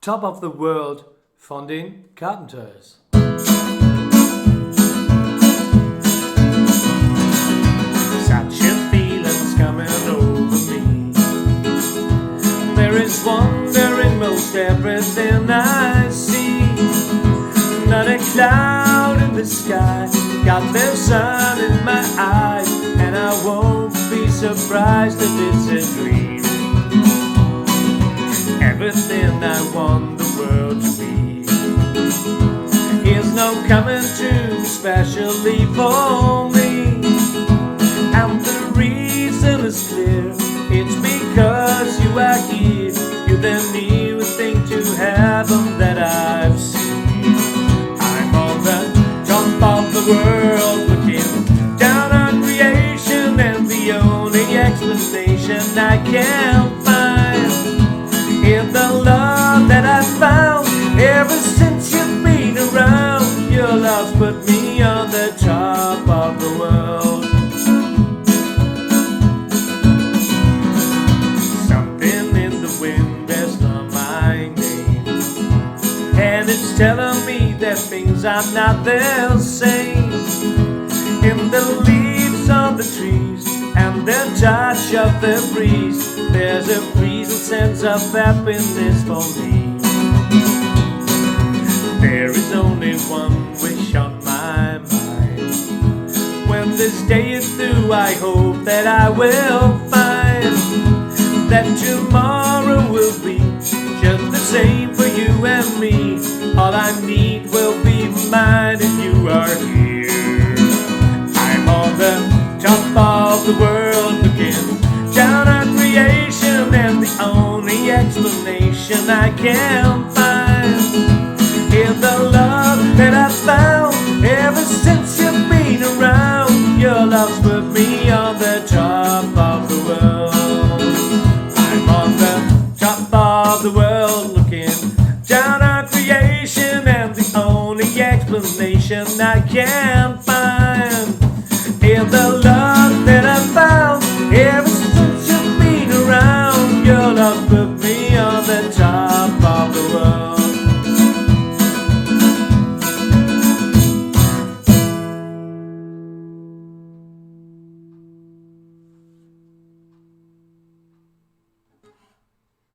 Top of the World von den Carpenters. Such a feeling's coming over me. There is wonder in most everything I see. Not a cloud in the sky, got the sun in my eyes, and I won't be surprised if it's a dream. Everything I want the world to be. Here's no coming to especially for me, and the reason is clear. It's because you are here. You're the nearest thing to heaven that I've seen. I'm on the top of the world, looking down on creation, and the only explanation I can find in the love that I found ever since you've been around. Your love's put me on the top of the world. Something in the wind has known my name, and it's telling me that things are not the same. In the leaves on the trees and the touch of the breeze, there's a freezing sense of happiness for me. There is only one wish on my mind. When this day is through, I hope that I will find that tomorrow will be just the same for you and me. All I need will be mine if you are here. I'm on the top of the world, looking down on creation, and the only explanation I can find in the love that I found ever since you've been around. Your love's put me on the top of the world. I'm on the top of the world, looking down on creation, and the only explanation I can find